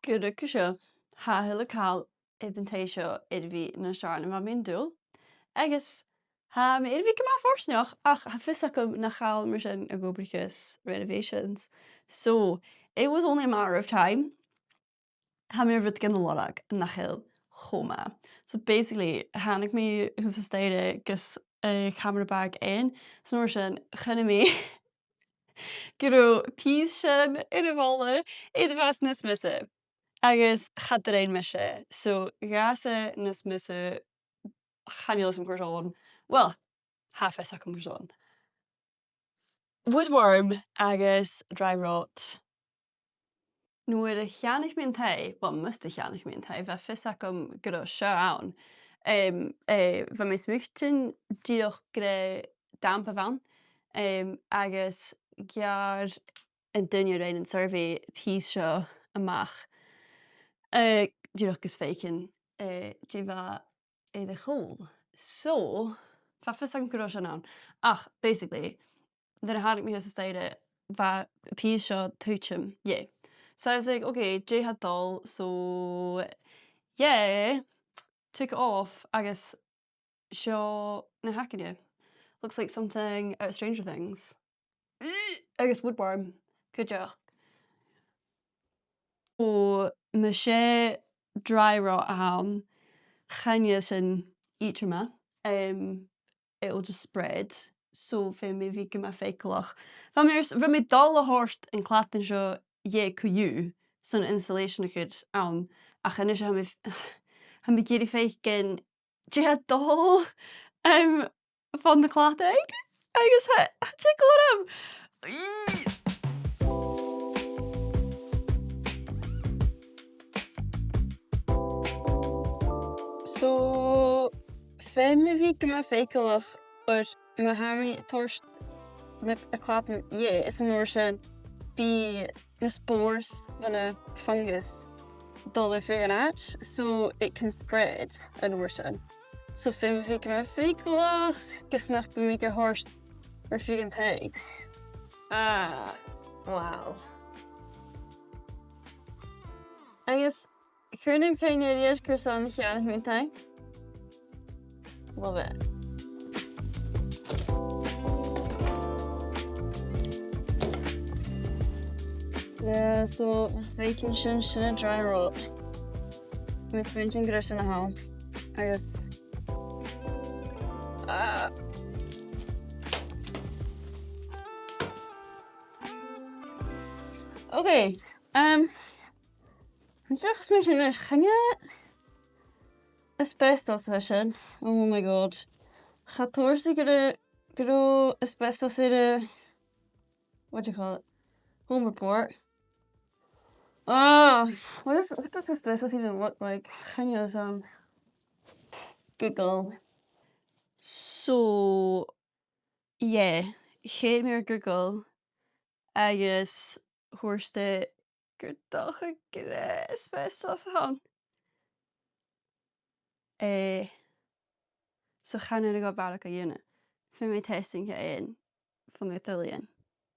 Gyrwch seo hahyl y cael iddyn teisio i'r fi yn y siarn yma mi'n dŵl. Agus i'r fi gyma fforsnioch ach hafys ac na chael myr sy'n y gobrichus renovations. So it was only a matter of time. Hamir fyd gan y lorg yn nachil choma. So basically, hannig mi hwys y steire gys camera bag in. So myr sy'n chynnu mi gyda peas sy'n yn y fola i'r fas nes mysa. Agus chadrein myshe. So gasa nes mysa chaniolas yn gwrsion. Well, half es ac yn gwrsion. Woodworm agus dry rot. Nu y llanach mi'n tei, wel, must y llanach mi'n tei, fe ffys ac gyda sio awn. Fe mae smwchtyn diolch gyda damp afawn. Agus gyar yn dynio rein yn survey pys sio a-mach. Diolch gys feicyn gyda the whole. So, fa ffys ac gyda sio awn. Ach, basically, then had me hos ystayre va pys sio teuchainn, yeah. So I was like, okay, Jay had dull, so yeah, took it off. I guess show na hacking you. Looks like something out of Stranger Things. I guess woodworm. Good job. Oh, my dry rot ham, genius in each of it'll just spread. So fe mi fi gyma feicolach. Van mi dal a horst yn clapin sio ye cwyw, son installation a good awn. Ach yn eisiau ham mi giri feicyn je dal van de clatig. I guess check him. So fe mi fi gyma feicolach o'r ma hami torst met a clapin ye is een ocean be the spores van a fungus dollar fhuair so it can spread an ocean. So fin fi gyma feicolach gysnach bu mi horst or figan taigh. Ah, wow. I guess Current kind of ideas croissant llanach mi'n taigh. Love it. Yeah, so bacon sin a dry rot. With minting gris in a home. I guess. Okay. Just mention this. Can you asbestos session? Oh my god. Gaat Torsi get asbestos in a what do you call it? Home report. Oh, what does asbestos even look like? Can you Google? So yeah, cheir mir Google agus horste gurdacha gyda asbestos hon. So channa go barrachd a unit. For my testing in from the Eilean.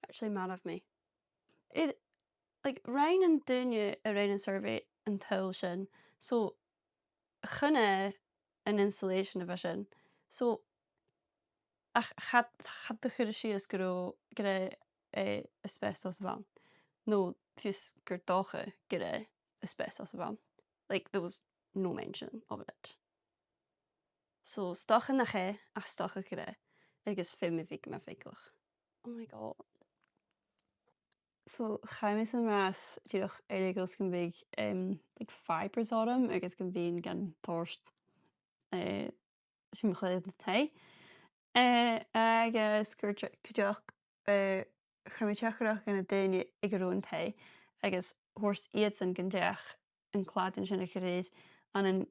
Actually mad of me. It like rain and dunya a rain and survey and sin. So chunne an installation of vision. So had the chyrshi is gyda asbestos van. No, fys gurdacha gyda asbestos van. Like there was no mention of it. So stach na che a stacha gyda. Agus fim vik ma feicolach. Oh my god. So chaimis yn ras diolch eirigos gan big like fibers on them agus gan being gan torst sìmplidh na taigh. Agus gurdiach chumiteachach gan a daine ag arón taigh agus horst iad san gan deach an cladin sin a charéid an in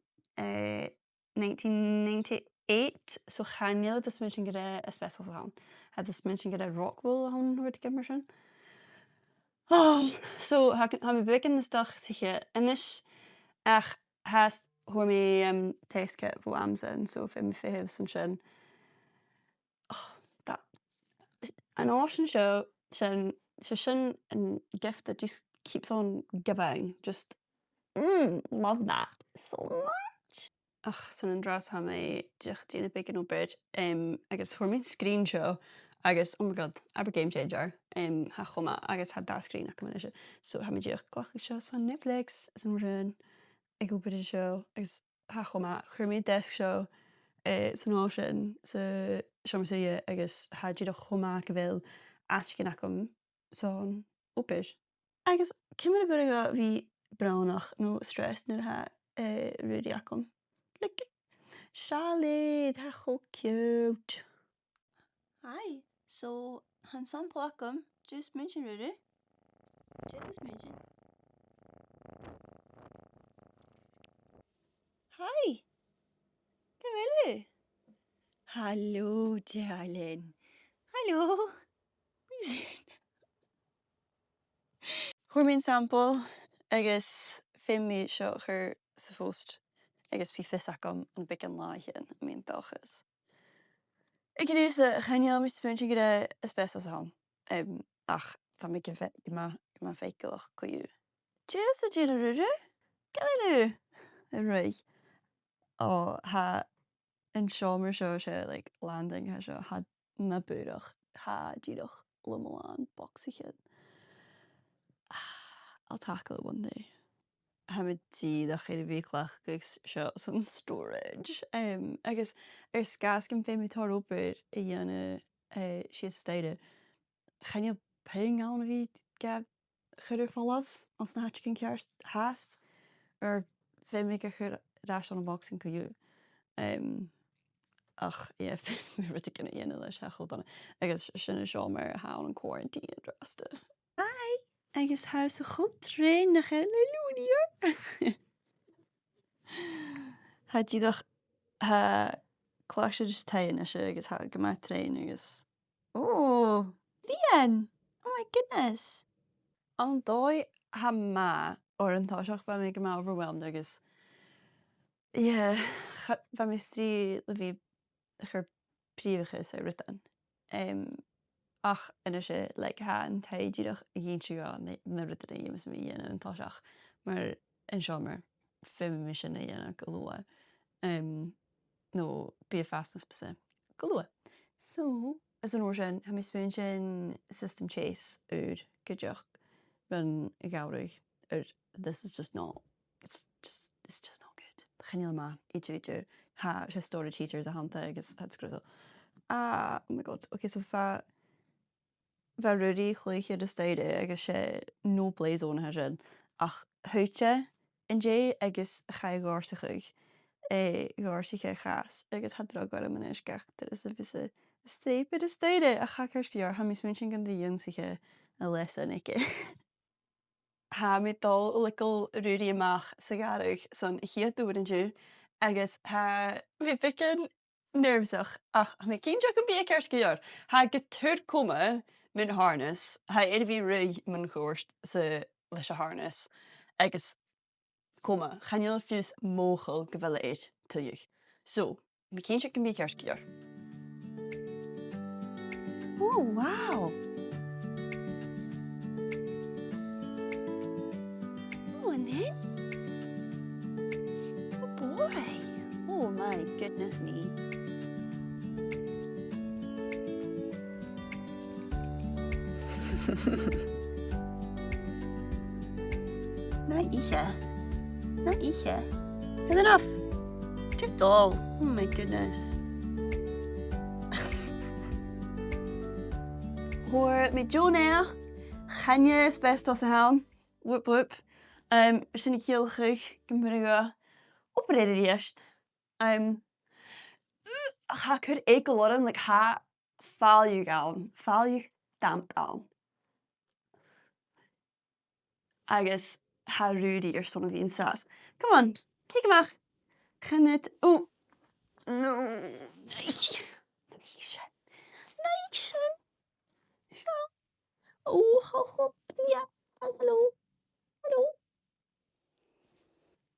1998 so channeal dus mention gyda asbestos aan. Had dus mention gyda rockwool aan hoort gimmer sin. Oh, so ha mi begin de dag sige inis ach hast hoor me taste voor amzen so if me fihef some sin. Oh, that an ocean show sin and gift that just keeps on giving just Love that so much. Ach, san an dras ha mé deachtaína bacon obair agus thuirmín screen seo agus oh my god, aber game changer ha chuma agus ha dá screen ac se so ha mé deach ghlacha seo san Netflix san rin ag obair seo agus ha chuma chuirmí desk seo san á sin sa seomar suí agus ha díad chuma go bhfuil ascin agam san obair. Agus cimime bud go bhí bránach nó stress nuair ha rudaí agam. Look, Charlotte, how so cute. Hi, so han sample agam, just mention really. Just mention. Hi. Come Hello, darling. Hello. Thuirmín sample agus féimí seo chur sa fóst agus bhí fis agam an bicin láithín a míon dachas. Ik did a geniaal mis puntje gede asbestos aan. Ach, van mij gema fekelach ko je. Just a jidder Gailu. Right. Oh, ha in seòmar seo like landing ha seo had na buach ha dídoch lumelaan boxige. I'll tackle it one day. Ha me tí da chéidir bhíclach gus seo san storage. Agus scascin fé mé tar obair I dhéana sios staide. Chaine peing an a bhí gab chuidir fallaf ans na hatcin ceart háast ar fé mé go chur ráis an boxing go dú. Ach, yeah, mé ru gonna dhéana leis a chodana. Agus sinna seòmar há an quarantine drasta. Hi! Agus ha so goed train nach Halleluja. Ha die dag ha klaagse dus teigen as agus ha gemaakt train agus. Oh, Rian. Oh my goodness. An dói ha ma or an táiseach ba mé go má overwhelmed agus. Yeah, ba mé strí le bhí chur príomhachas a ritan. Ach ina sé le ha an taidíach a dhíon siú na ruta dhémas mé dhéana an táiseach mar an seomar fim me sin na dhéana go lua. No bí fastnas basa go lua. So, as an orsin, ha mé spún sin system chase ur go deach run a gabhrúig this is just not it's just not good. Chaníal ma idir ha sé storage heaters a hanta agus had scrúdal. Oh my god. Okay, so fa rudaí chluiche de staide agus sé nó bléasón ha sin ach thuite in dé agus chaigársa chuig gársaige chas agus hadrá go am is gaachtar is a vis a strépe de staide a chacurcear ha mis musin gan de dionsaige a lesan ikke. Ha mé dal likel rudaí a-mach sa garúg san chiad dúir an dú agus ha bhí picin nervsach ach ha mé cínteach an bí ceircear ha go tuair cuma min harness ha bhí ri man chóirst sa leis a harness agus cuma chaneal fiús móchail go bhfuil éid tuigh. So, mé cínteach an bí ceircear. Oh, wow! Oh, Annette? Oh, boy! Oh, my goodness me. Na iche. Is enough. Too dull. Oh my goodness. Hoor met Joanach. Ganje asbestos aan. Whoop whoop. Sin ik heel graag. Ik ben er opreden eerst. Ga ik het ekel worden. Like ha faal je gaan. Faal je damp aan. Agus ha rudy or son of the sass. Come on, take him out. Gaan het. Oh, no. Nice. Oh, yeah. Hello.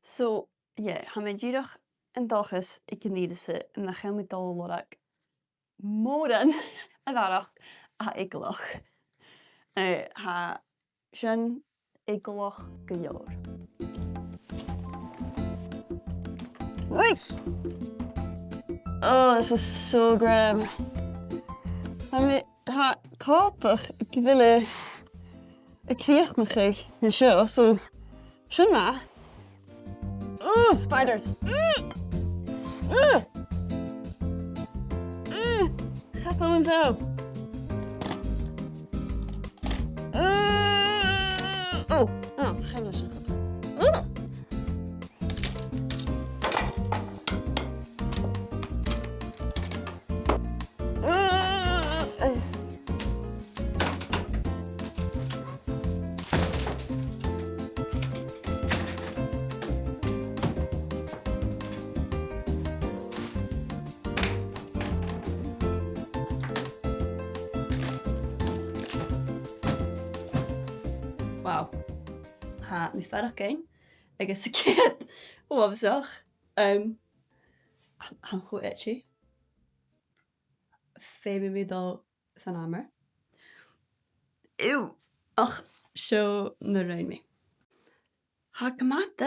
So, yeah, ha me dúdach an dachas I can need se en dan gaan we dal lorg. Moren a bharach a igelach. Ha sin igelach go leor. Oei! Oh, this is so grim. Coltach, ik wil ik kreeg me graag een show, so shouldn't I? Oh, spiders! Ga gewoon zo. Geen lust. Wow. Ha mi farachd agus céad óbhasach an chu etí fé mi dal san amar. Ew! Ach, seo na rain mi. Ha a-mach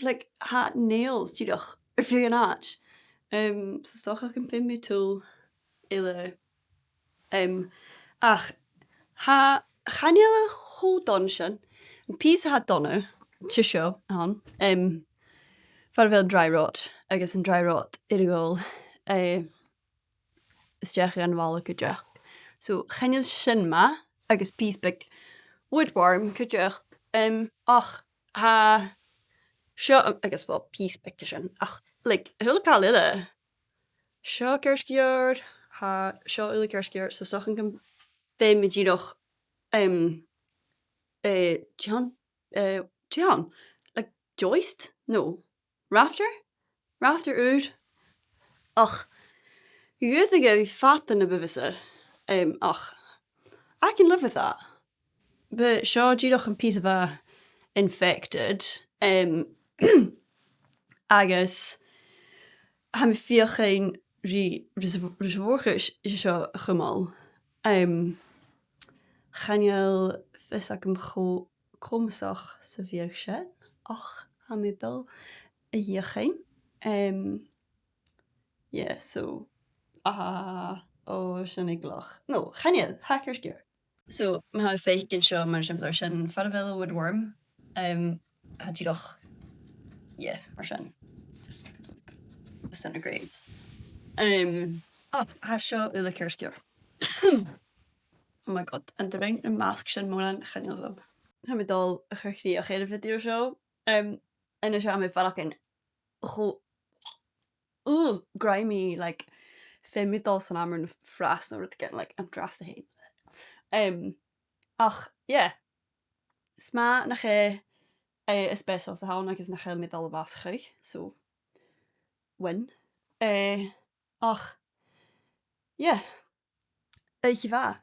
like ha nails tíoch ar fiú an áit. So stocha an pin mi túl eile. Ach, ha chanéile cho don sin. An pís ha donna, ti seo an. Far bhfuil dry rot, agus an dry rot irigol isteach an bhla go deach. So chanéil sin ma, agus pís big woodworm go deach. Ach, ha seo, agus bhil pís big sin. Ach, like, thula cáil eile. Seo ceirceart, ha seo eile ceirceart, so sochan gan fé mi díoch teiann, like joist? No. Rafter? Rafter oud? Ach, juudige wie fat na bewisse. Ach, I can live with that. But seo díoch an piece of a infected. Agus ha mi fiochan risvorgus is seo chumal. Chanéil fis agam cho comsach sa bhíag sé. Ach, ha mi dal a deuchainn. Yeah, so sin iglach. No, chanéil, hackers gear. So, ma ha féicin seo mar sìmplidh sin far bhfuil a woodworm. Ha díoch, yeah, mar sin. Just disintegrates. Ha seo eile ceirceart. Oh my god, and the rain and mask sin mór chanéil zo. Ha mi dal a chuchrí a chéad video seo. En is seo mi farachd go grimy, like, fé mi dal san amar na fras na rudeigin, like, an dras a hain. Ach, yeah. Sma nach asbestos a hawn agus nach mi dal a baschaig, so win. Ach, yeah. Eich va.